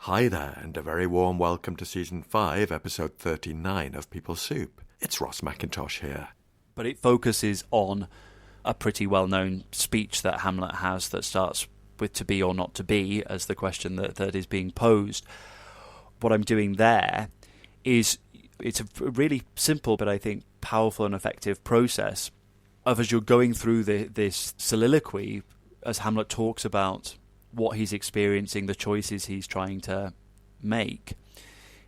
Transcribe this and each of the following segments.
Hi there, and a very warm welcome to Season 5, Episode 39 of People Soup. It's Ross McIntosh here. But it focuses on a pretty well-known speech that Hamlet has that starts with "to be or not to be" as the question that is being posed. What I'm doing there is, it's a really simple but I think powerful and effective process of, as you're going through this soliloquy, as Hamlet talks about what he's experiencing, the choices he's trying to make,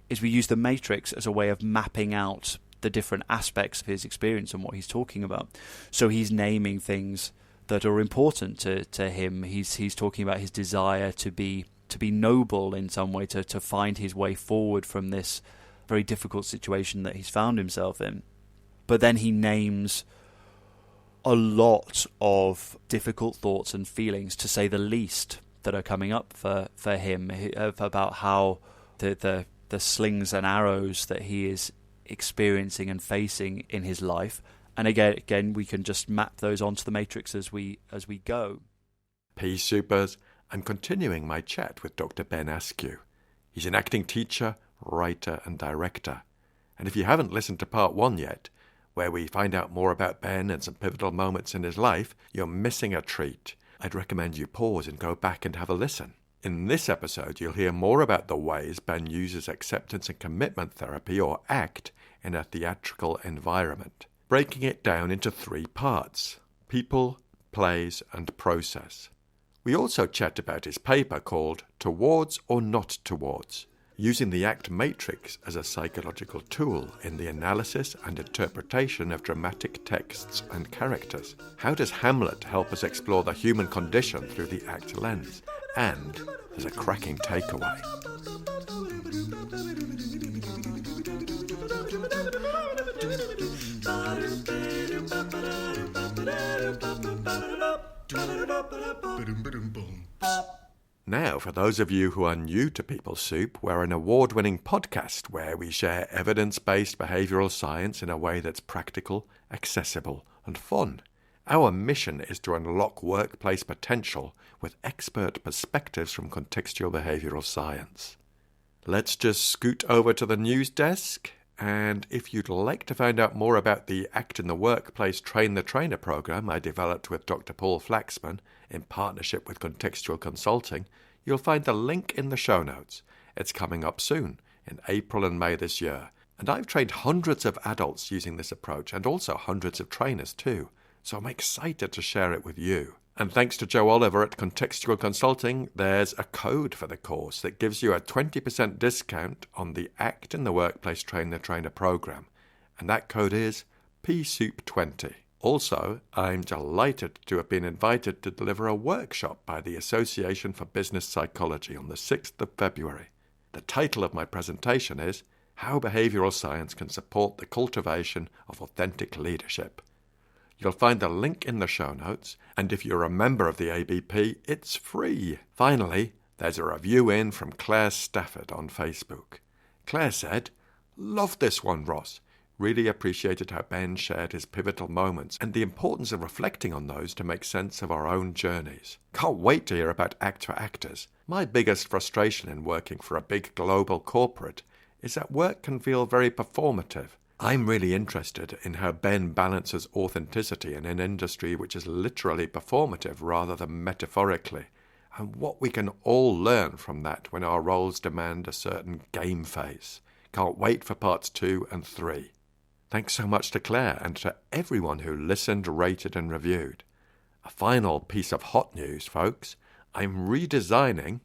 is we use the matrix as a way of mapping out the different aspects of his experience and what he's talking about. So he's naming things that are important to him. He's talking about his desire to be noble in some way, to find his way forward from this very difficult situation that he's found himself in. But then he names a lot of difficult thoughts and feelings, to say the least, that are coming up for him, about how the slings and arrows that he is experiencing and facing in his life. And again, we can just map those onto the matrix as we go. Pea Soupers, I'm continuing my chat with Dr Ben Askew. He's an acting teacher, writer and director. And if you haven't listened to part 1 yet, where we find out more about Ben and some pivotal moments in his life, you're missing a treat. I'd recommend you pause and go back and have a listen. In this episode, you'll hear more about the ways Ben uses acceptance and commitment therapy, or ACT, in a theatrical environment, breaking it down into 3 parts: people, plays and process. We also chat about his paper called Towards or Not Towards, using the ACT matrix as a psychological tool in the analysis and interpretation of dramatic texts and characters. How does Hamlet help us explore the human condition through the ACT lens? And there's a cracking takeaway. Now, for those of you who are new to People Soup, we're an award-winning podcast where we share evidence-based behavioural science in a way that's practical, accessible and fun. Our mission is to unlock workplace potential with expert perspectives from contextual behavioural science. Let's just scoot over to the news desk, and if you'd like to find out more about the ACT in the Workplace Train the Trainer program I developed with Dr. Paul Flaxman in partnership with Contextual Consulting, you'll find the link in the show notes. It's coming up soon, in April and May this year, and I've trained hundreds of adults using this approach, and also hundreds of trainers too, so I'm excited to share it with you. And thanks to Joe Oliver at Contextual Consulting, there's a code for the course that gives you a 20% discount on the ACT in the Workplace Train the Trainer program, and that code is PSoup20. Also, I'm delighted to have been invited to deliver a workshop by the Association for Business Psychology on the 6th of February. The title of my presentation is How Behavioural Science Can Support the Cultivation of Authentic Leadership. You'll find the link in the show notes, and if you're a member of the ABP, it's free. Finally, there's a review in from Claire Stafford on Facebook. Claire said, "Love this one, Ross. Really appreciated how Ben shared his pivotal moments and the importance of reflecting on those to make sense of our own journeys. Can't wait to hear about ACT for Actors. My biggest frustration in working for a big global corporate is that work can feel very performative. I'm really interested in how Ben balances authenticity in an industry which is literally performative rather than metaphorically, and what we can all learn from that when our roles demand a certain game face. Can't wait for parts 2 and 3. Thanks so much to Claire and to everyone who listened, rated and reviewed. A final piece of hot news, folks. I'm redesigning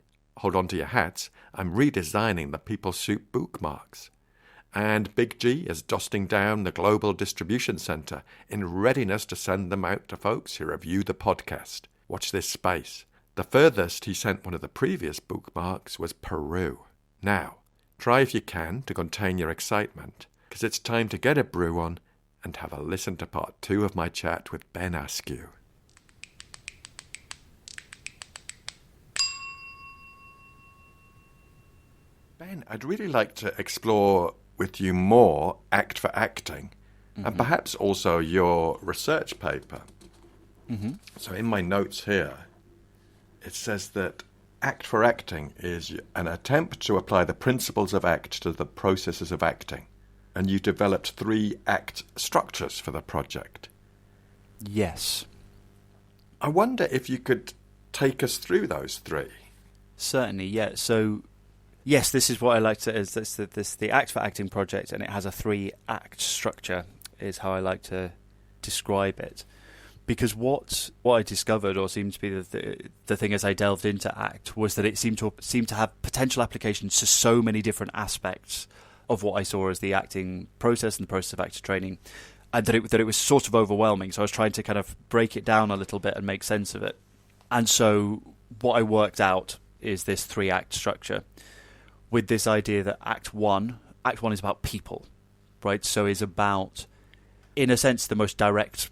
the People Soup bookmarks. And Big G is dusting down the global distribution centre in readiness to send them out to folks who review the podcast. Watch this space. The furthest he sent one of the previous bookmarks was Peru. Now, try if you can to contain your excitement, because it's time to get a brew on and have a listen to part 2 of my chat with Ben Askew. Ben, I'd really like to explore with you more ACT for Acting, and perhaps also your research paper. So in my notes here, it says that Act for Acting is an attempt to apply the principles of act to the processes of acting. And you developed 3 act structures for the project. Yes. I wonder if you could take us through those 3. Certainly, yeah. So, yes, this is what I like to... is this the Act for Acting project, and it has a 3-act structure, is how I like to describe it. Because what I discovered, or seemed to be the thing as I delved into ACT, was that it seemed to have potential applications to so many different aspects of what I saw as the acting process and the process of actor training, and that it was sort of overwhelming. So I was trying to kind of break it down a little bit and make sense of it. And so what I worked out is this 3-act structure, with this idea that Act 1 is about people, right? So is about, in a sense, the most direct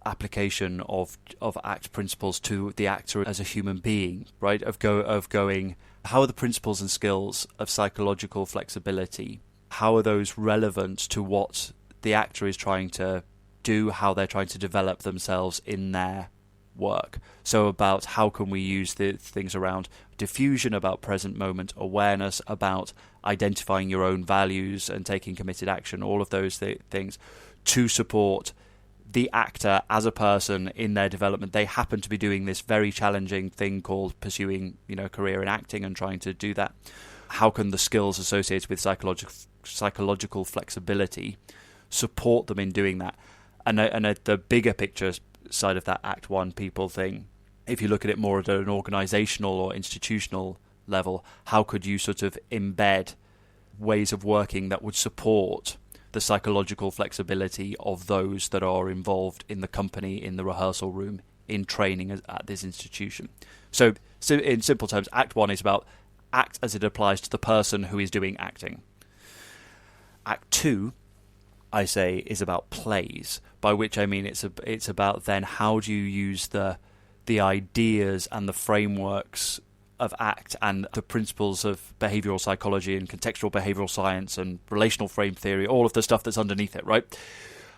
application of ACT principles to the actor as a human being, right? Of going, how are the principles and skills of psychological flexibility, how are those relevant to what the actor is trying to do, how they're trying to develop themselves in their work. So about how can we use the things around diffusion, about present moment awareness, about identifying your own values and taking committed action, all of those things to support the actor as a person in their development. They happen to be doing this very challenging thing called pursuing, a career in acting and trying to do that. How can the skills associated with psychological flexibility support them in doing that? And the bigger picture side of that Act 1 people thing, if you look at it more at an organisational or institutional level, how could you sort of embed ways of working that would support the psychological flexibility of those that are involved in the company, in the rehearsal room, in training at this institution? So in simple terms, Act 1 is about act as it applies to the person who is doing acting. Act 2, I say, is about plays, by which I mean it's about then how do you use the ideas and the frameworks of ACT and the principles of behavioural psychology and contextual behavioural science and relational frame theory, all of the stuff that's underneath it, right?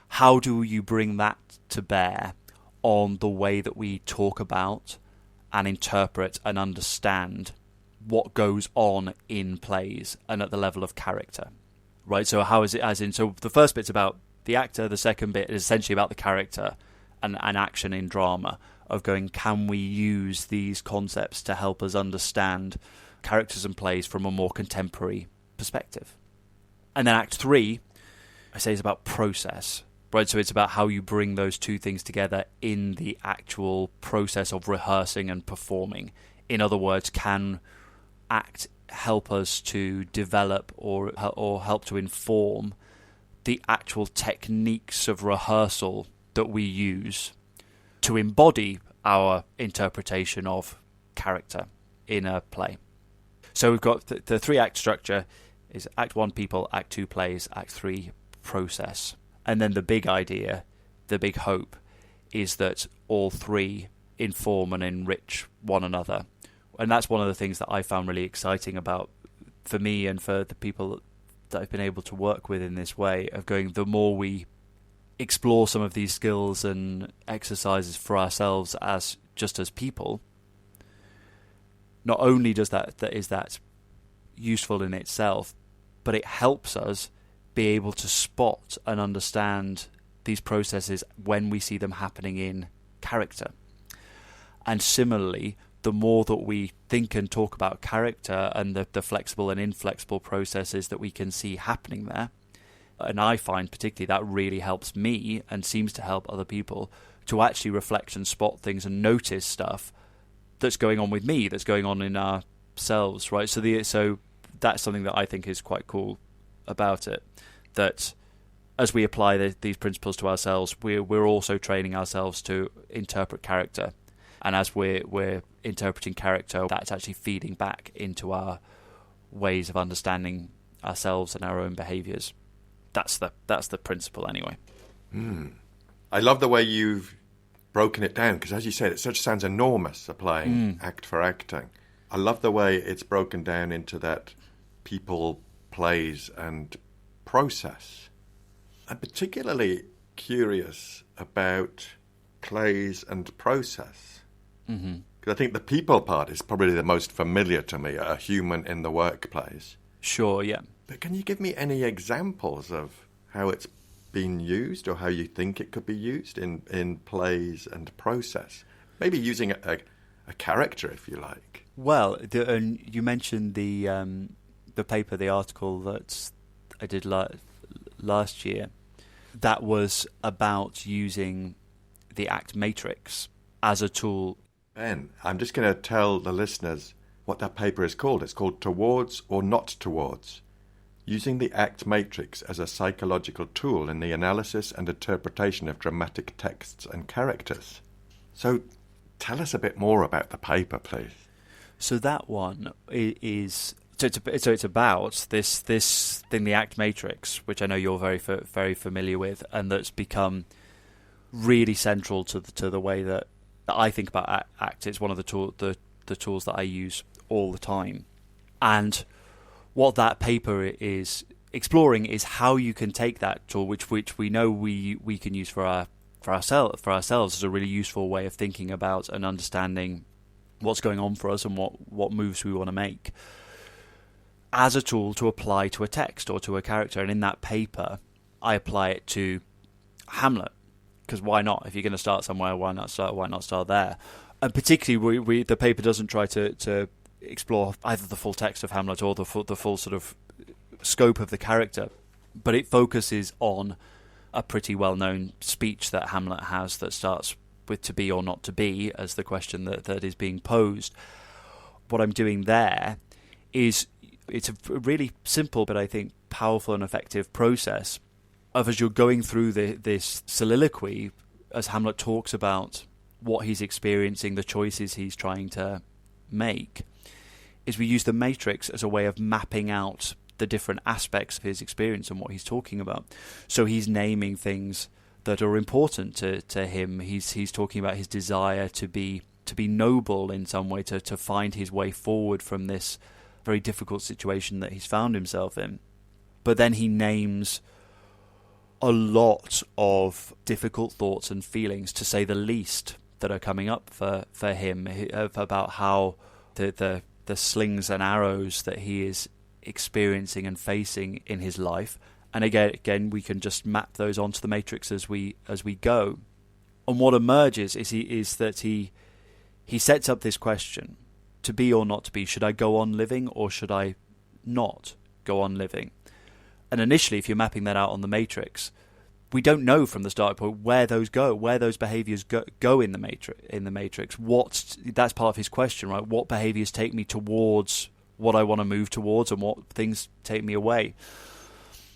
How do you bring that to bear on the way that we talk about and interpret and understand what goes on in plays and at the level of character, right? So how is it, so the first bit's about the actor, the second bit is essentially about the character and action in drama, of going, can we use these concepts to help us understand characters and plays from a more contemporary perspective? And then Act 3, I say, is about process, right? So it's about how you bring those two things together in the actual process of rehearsing and performing. In other words, can ACT help us to develop or help to inform the actual techniques of rehearsal that we use to embody our interpretation of character in a play? So we've got the 3-act structure is Act 1 people, Act 2 plays, Act 3 process. And then the big idea, the big hope, is that all 3 inform and enrich one another. And that's one of the things that I found really exciting about, for me and for the people that I've been able to work with in this way, of going, the more we explore some of these skills and exercises for ourselves as people, not only is that useful in itself, but it helps us be able to spot and understand these processes when we see them happening in character. And similarly, the more that we think and talk about character and the flexible and inflexible processes that we can see happening there, and I find particularly that really helps me and seems to help other people to actually reflect and spot things and notice stuff that's going on with me, that's going on in ourselves, right? So that's something that I think is quite cool about it, that as we apply these principles to ourselves, we're also training ourselves to interpret character. And as we're interpreting character, that's actually feeding back into our ways of understanding ourselves and our own behaviours. That's the principle anyway. I love the way you've broken it down, because as you said, it sounds enormous, applying ACT for acting. I love the way it's broken down into that people, plays and process. I'm particularly curious about plays and process. Because I think the people part is probably the most familiar to me, a human in the workplace. Sure, yeah. But can you give me any examples of how it's been used or how you think it could be used in plays and process? Maybe using a character, if you like. Well, you mentioned the paper, the article that I did last year. That was about using the ACT matrix as a tool. Ben, I'm just going to tell the listeners what that paper is called. It's called Towards or Not Towards, Using the ACT matrix as a Psychological Tool in the Analysis and Interpretation of Dramatic Texts and Characters. So tell us a bit more about the paper, please. So that one is... So it's about this thing, the ACT matrix, which I know you're very familiar with, and that's become really central to the way that I think about ACT. It's one of the tools that I use all the time. And what that paper is exploring is how you can take that tool, which we know we can use for ourselves as a really useful way of thinking about and understanding what's going on for us and what moves we want to make, as a tool to apply to a text or to a character. And in that paper, I apply it to Hamlet, because why not? If you're going to start somewhere, why not start there? And particularly, the paper doesn't try to explore either the full text of Hamlet or the full sort of scope of the character, but it focuses on a pretty well-known speech that Hamlet has that starts with "to be or not to be" as the question that is being posed. What I'm doing there is, it's a really simple but I think powerful and effective process of, as you're going through this soliloquy, as Hamlet talks about what he's experiencing, the choices he's trying to make, is we use the matrix as a way of mapping out the different aspects of his experience and what he's talking about. So he's naming things that are important to him. He's talking about his desire to be noble in some way, to find his way forward from this very difficult situation that he's found himself in. But then he names a lot of difficult thoughts and feelings, to say the least, that are coming up for him, about how the slings and arrows that he is experiencing and facing in his life. And again, we can just map those onto the matrix as we go. And what emerges is that he sets up this question: to be or not to be? Should I go on living or should I not go on living? And initially, if you're mapping that out on the matrix, we don't know from the start point where those behaviours go in the matrix. That's part of his question, right? What behaviours take me towards what I want to move towards, and what things take me away?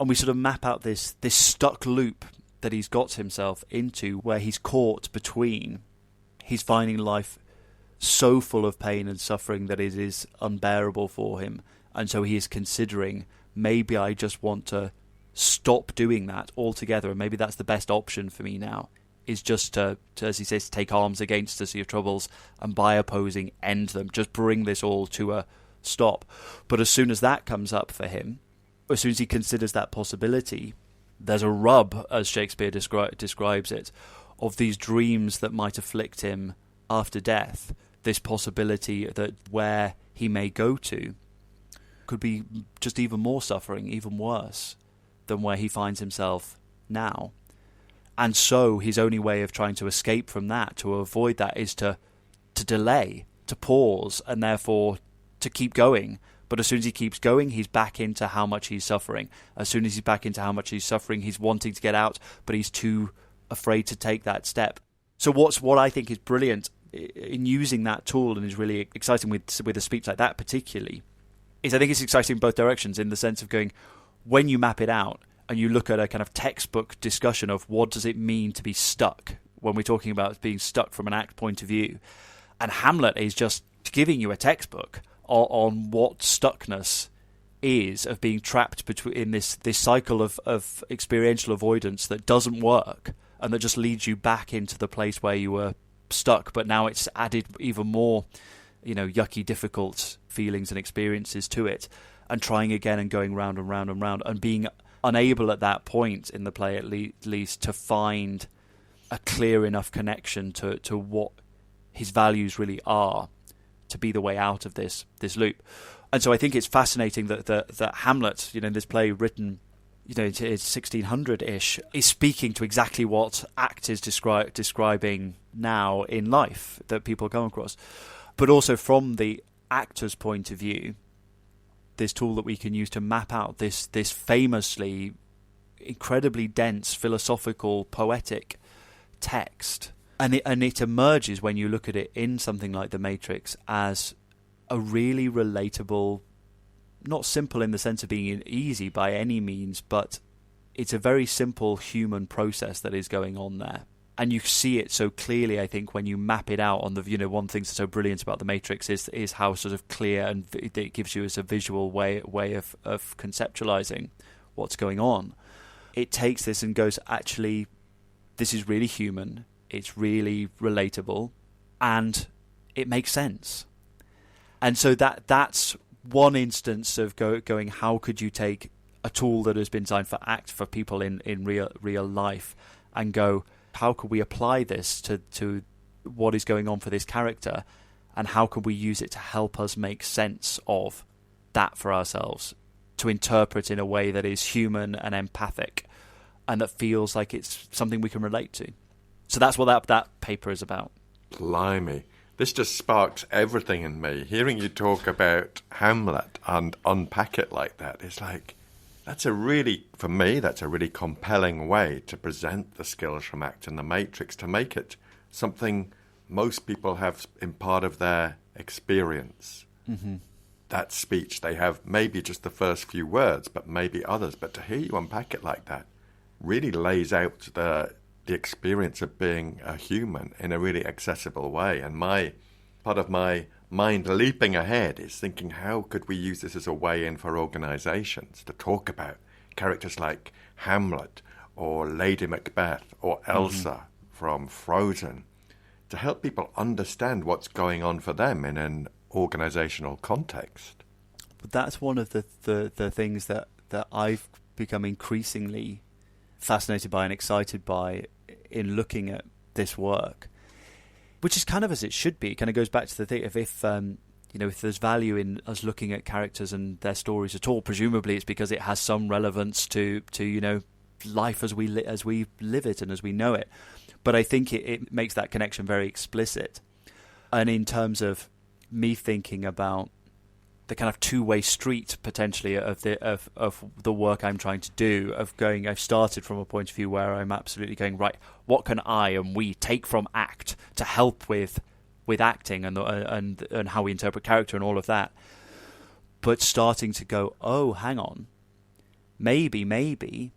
And we sort of map out this stuck loop that he's got himself into, where he's caught between, he's finding life so full of pain and suffering that it is unbearable for him, and so he is considering, maybe I just want to stop doing that altogether, and maybe that's the best option for me now, is just to, as he says, take arms against the sea of troubles, and by opposing, end them, just bring this all to a stop. But as soon as that comes up for him, as soon as he considers that possibility, there's a rub, as Shakespeare describes it, of these dreams that might afflict him after death. This possibility that where he may go to could be just even more suffering, even worse than where he finds himself now. And so his only way of trying to escape from that, to avoid that, is to delay, to pause, and therefore to keep going. But as soon as he keeps going, he's back into how much he's suffering. As soon as he's back into how much he's suffering, he's wanting to get out, but he's too afraid to take that step. So what I think is brilliant in using that tool, and is really exciting with a speech like that particularly, is I think it's exciting in both directions, in the sense of going, when you map it out and you look at a kind of textbook discussion of what does it mean to be stuck, when we're talking about being stuck from an ACT point of view, and Hamlet is just giving you a textbook on what stuckness is, of being trapped in this cycle of experiential avoidance that doesn't work, and that just leads you back into the place where you were stuck, but now it's added even more, yucky, difficult feelings and experiences to it, and trying again and going round and round and round, and being unable at that point in the play at least to find a clear enough connection to what his values really are to be the way out of this loop. And so I think it's fascinating that Hamlet, this play written, it's 1600-ish, is speaking to exactly what ACT is describing now in life that people come across. But also from the actor's point of view, this tool that we can use to map out this famously incredibly dense, philosophical, poetic text. And it emerges when you look at it in something like The Matrix as a really relatable, not simple in the sense of being easy by any means, but it's a very simple human process that is going on there. And you see it so clearly, I think, when you map it out on the, one thing that's so brilliant about The Matrix is how sort of clear and it gives you as a visual way of conceptualizing what's going on. It takes this and goes, actually, this is really human, it's really relatable, and it makes sense. And so that's one instance of going, how could you take a tool that has been designed for ACT for people in real life and go, how could we apply this to what is going on for this character, and how could we use it to help us make sense of that for ourselves, to interpret in a way that is human and empathic and that feels like it's something we can relate to. So that's what that paper is about. Blimey. This just sparks everything in me. Hearing you talk about Hamlet and unpack it like that is like, that's a really compelling way to present the skills from ACT and The Matrix, to make it something most people have in part of their experience. Mm-hmm. That speech, they have maybe just the first few words, but maybe others. But to hear you unpack it like that really lays out the experience of being a human in a really accessible way. And part of my mind leaping ahead is thinking, how could we use this as a way in for organisations to talk about characters like Hamlet or Lady Macbeth or Elsa from Frozen, to help people understand what's going on for them in an organisational context. But that's one of the things that I've become increasingly fascinated by and excited by in looking at this work, which is kind of as it should be. It kind of goes back to the thing of if there's value in us looking at characters and their stories at all, presumably it's because it has some relevance to life as we live it and as we know it. But I think it makes that connection very explicit. And in terms of me thinking about the kind of two-way street potentially of the work I'm trying to do, I've started from a point of view where I'm absolutely going, right, what can I and we take from ACT to help with acting and how we interpret character and all of that, but starting to go, oh, hang on, maybe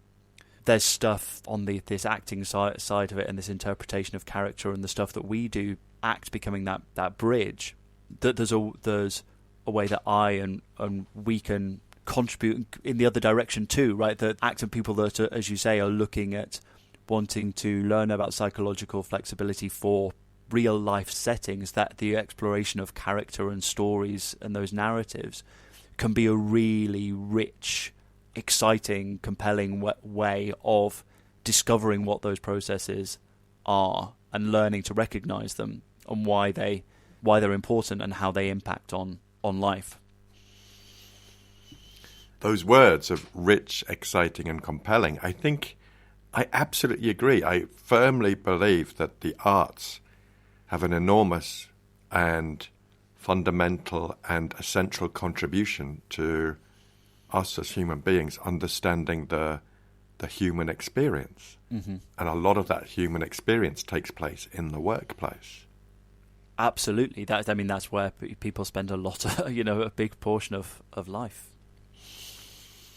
there's stuff on this acting side of it and this interpretation of character and the stuff that we do, ACT becoming that bridge, that there's a way that I and we can contribute in the other direction too, right? That ACT and people that, as you say, are looking at wanting to learn about psychological flexibility for real life settings, that the exploration of character and stories and those narratives can be a really rich, exciting, compelling way of discovering what those processes are and learning to recognize them and why they're important and how they impact on life. Those words of rich, exciting and compelling, I think I absolutely agree. I firmly believe that the arts have an enormous and fundamental and essential contribution to us as human beings understanding the human experience. Mm-hmm. And a lot of that human experience takes place in the workplace. Absolutely. That's where people spend a lot of, a big portion of life.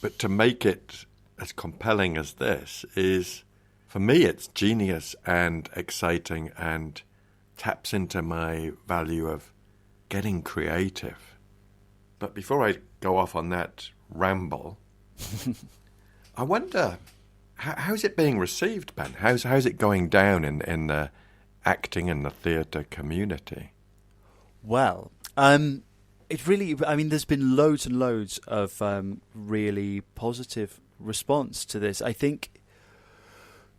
But to make it as compelling as this is, for me, it's genius and exciting and taps into my value of getting creative. But before I go off on that ramble, I wonder, how's it being received, Ben? How's it going down in the acting in the theatre community? Well, it really, there's been loads and loads of really positive response to this. I think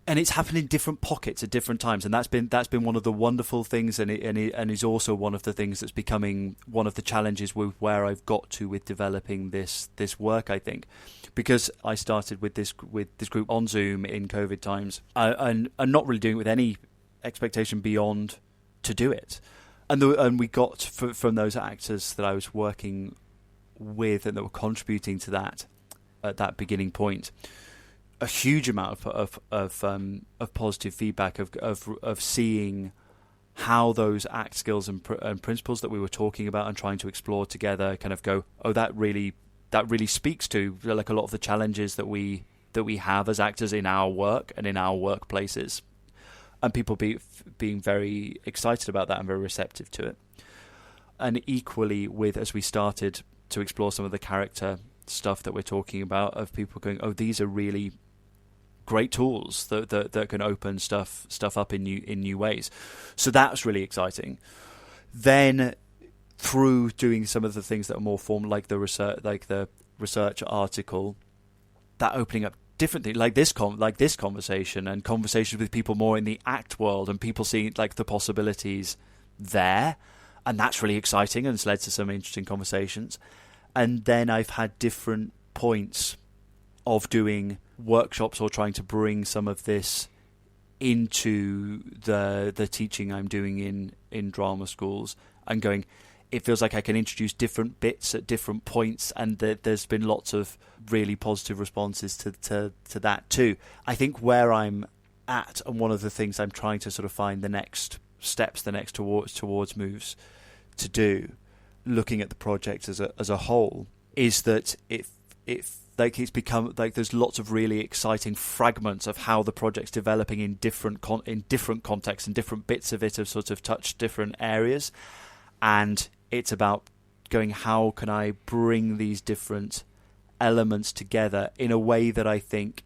And it's happened in different pockets at different times, and that's been one of the wonderful things, and is also one of the things that's becoming one of the challenges with where I've got to with developing this work. I think because I started with this group on Zoom in COVID times, and not really doing it with any expectation beyond to do it, and we got from those actors that I was working with and that were contributing to that at that beginning point, a huge amount of positive feedback of seeing how those act skills and principles that we were talking about and trying to explore together kind of go, oh, that really speaks to like a lot of the challenges that we have as actors in our work and in our workplaces, and people being very excited about that and very receptive to it. And equally with, as we started to explore some of the character stuff that we're talking about, of people going, oh, these are really great tools that can open stuff up in new ways. So that's really exciting. Then through doing some of the things that are more formal, like the research article, that opening up different things, like this conversation and conversations with people more in the act world, and people seeing like the possibilities there, and that's really exciting, and it's led to some interesting conversations. And then I've had different points of doing workshops or trying to bring some of this into the teaching I'm doing in drama schools, and going, it feels like I can introduce different bits at different points, and there's been lots of really positive responses to that too. I think where I'm at, and one of the things I'm trying to sort of find the next steps, the next towards moves to do, looking at the project as a whole, is that it's become like there's lots of really exciting fragments of how the project's developing in different contexts, and different bits of it have sort of touched different areas, and it's about going, how can I bring these different elements together in a way that I think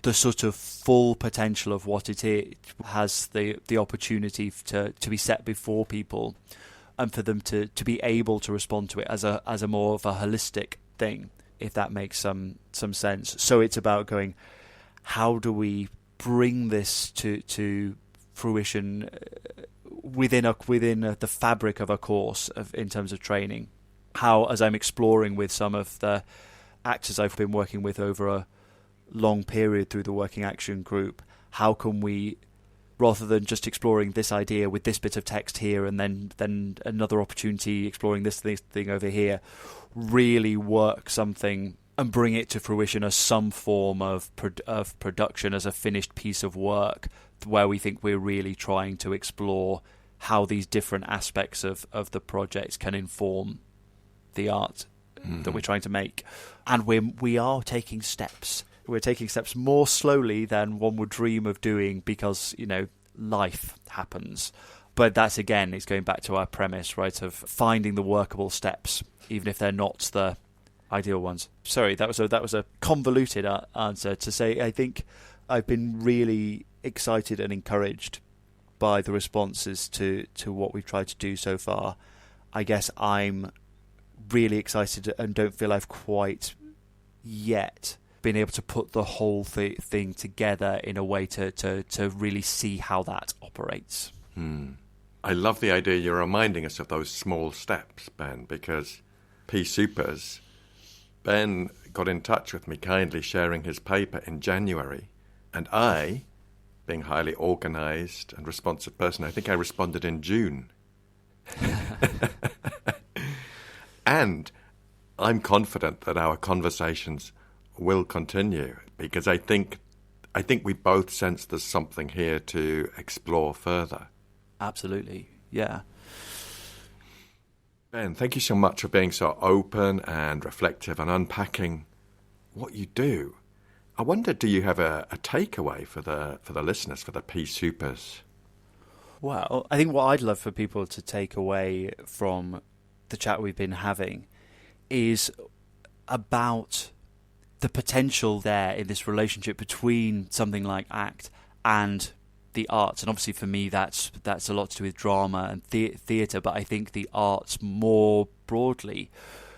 the sort of full potential of what it is has the opportunity to be set before people, and for them to be able to respond to it as a more of a holistic thing, if that makes some sense. So it's about going, how do we bring this to fruition within the fabric of a course in terms of training? How, as I'm exploring with some of the actors I've been working with over a long period through the Working Action Group, how can we, rather than just exploring this idea with this bit of text here and then another opportunity exploring this thing over here, really work something and bring it to fruition as some form of production, as a finished piece of work, where we think we're really trying to explore how these different aspects of the project can inform the art that we're trying to make. And we are taking steps. We're taking steps more slowly than one would dream of doing, because, life happens. But that's, again, it's going back to our premise, right, of finding the workable steps, even if they're not the ideal ones. Sorry, that was a convoluted answer to say. I think I've been really excited and encouraged by the responses to what we've tried to do so far. I guess I'm really excited and don't feel I've quite yet been able to put the whole thing together in a way to really see how that operates. I love the idea you're reminding us of those small steps, Ben, because P-Supers, Ben got in touch with me kindly, sharing his paper in January, and I, being highly organised and responsive person, I think I responded in June. And I'm confident that our conversations will continue, because I think we both sense there's something here to explore further. Absolutely, yeah. Ben, thank you so much for being so open and reflective and unpacking what you do. I wonder, do you have a takeaway for the listeners, for the P-Supers? Well, I think what I'd love for people to take away from the chat we've been having is about the potential there in this relationship between something like ACT and the arts. And obviously for me that's a lot to do with drama and theatre, but I think the arts more broadly,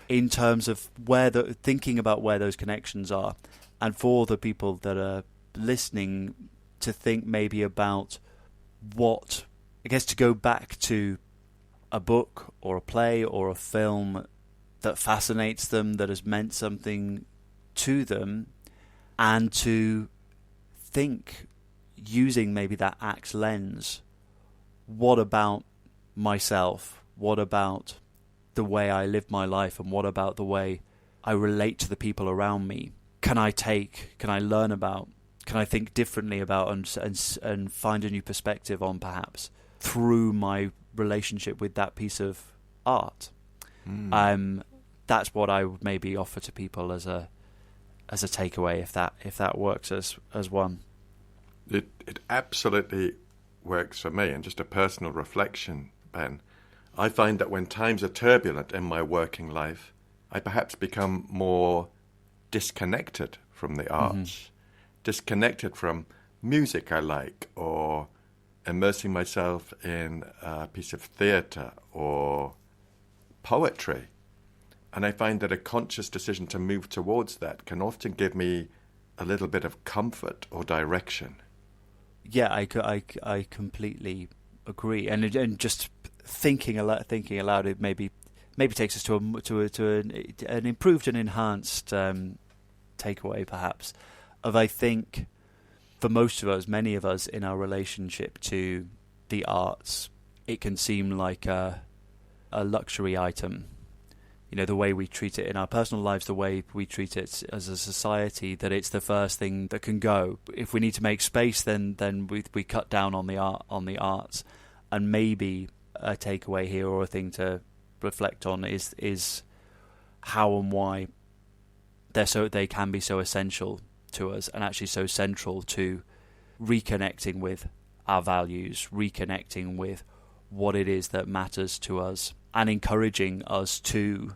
in terms of thinking about where those connections are. And for the people that are listening to think maybe about what, I guess, to go back to a book or a play or a film that fascinates them, that has meant something to them, and to think, using maybe that axe lens, what about myself? What about the way I live my life, and what about the way I relate to the people around me? Can I learn about, can I think differently about and find a new perspective on, perhaps, through my relationship with that piece of art? That's what I would maybe offer to people as a takeaway, if that works as one. It absolutely works for me. And just a personal reflection, Ben, I find that when times are turbulent in my working life, I perhaps become more disconnected from the arts, disconnected from music I like, or immersing myself in a piece of theatre or poetry. And I find that a conscious decision to move towards that can often give me a little bit of comfort or direction. Yeah, I completely agree. And just thinking aloud, it maybe takes us to an improved and enhanced takeaway, perhaps, of, I think, for most of us, many of us, in our relationship to the arts, it can seem like a luxury item. You know, the way we treat it in our personal lives, the way we treat it as a society, that it's the first thing that can go. If we need to make space, then we cut down on the arts. And maybe a takeaway here, or a thing to reflect on, is how and why they can be so essential to us, and actually so central to reconnecting with our values, reconnecting with what it is that matters to us, and encouraging us to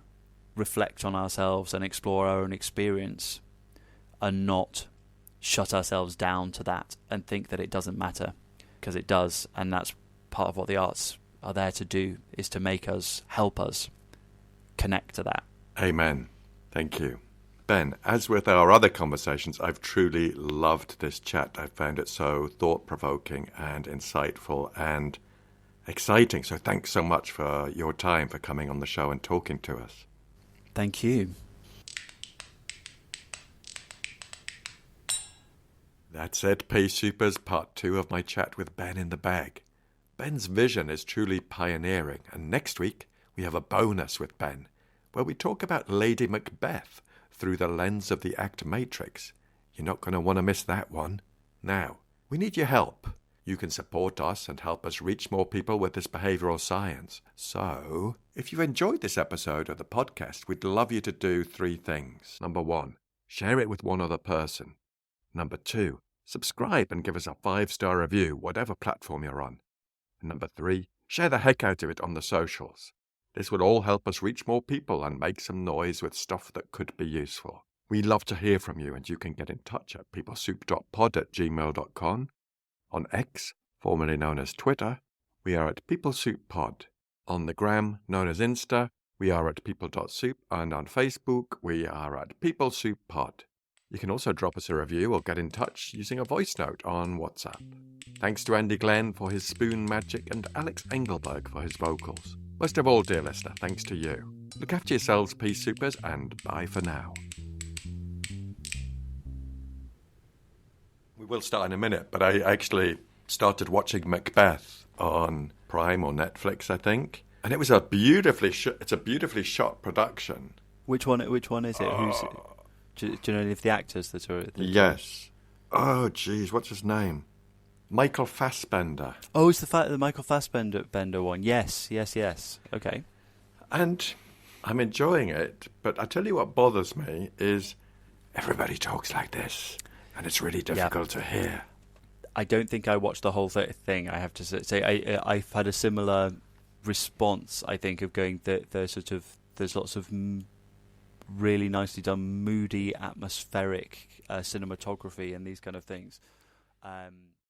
reflect on ourselves and explore our own experience, and not shut ourselves down to that and think that it doesn't matter, because it does. And that's part of what the arts are there to do, is to help us connect to that. Amen. Thank you. Ben, as with our other conversations, I've truly loved this chat. I found it so thought-provoking and insightful and exciting. So thanks so much for your time, for coming on the show and talking to us. Thank you. That's it, Pea Supers, part 2 of my chat with Ben in the bag. Ben's vision is truly pioneering, and next week we have a bonus with Ben, where we talk about Lady Macbeth through the lens of the act matrix. You're not going to want to miss that one. Now, we need your help. You can support us and help us reach more people with this behavioural science. So, if you enjoyed this episode of the podcast, we'd love you to do 3 things. Number 1, share it with one other person. Number 2, subscribe and give us a 5-star review, whatever platform you're on. And number 3, share the heck out of it on the socials. This would all help us reach more people and make some noise with stuff that could be useful. We love to hear from you, and you can get in touch at peoplesoup.pod@gmail.com. On X, formerly known as Twitter, we are at peoplesoupod. On the gram, known as Insta, we are at people.soup, and on Facebook, we are at peoplesouppod. You can also drop us a review or get in touch using a voice note on WhatsApp. Thanks to Andy Glenn for his spoon magic and Alex Engelberg for his vocals. Most of all, dear listener, thanks to you. Look after yourselves, Pea Supers, and bye for now. We will start in a minute, but I actually started watching Macbeth on Prime or Netflix, I think, and it was a beautifully shot production. Which one is it? Who's it? Do you know any of the actors that are? Yes. Oh, geez, what's his name? Michael Fassbender. Oh, it's the Michael Fassbender one. Yes. Okay. And I'm enjoying it, but I tell you what bothers me is everybody talks like this, and it's really difficult to hear. I don't think I watched the whole thing, I have to say. I've had a similar response, I think, of going, there's lots of really nicely done, moody, atmospheric cinematography and these kind of things.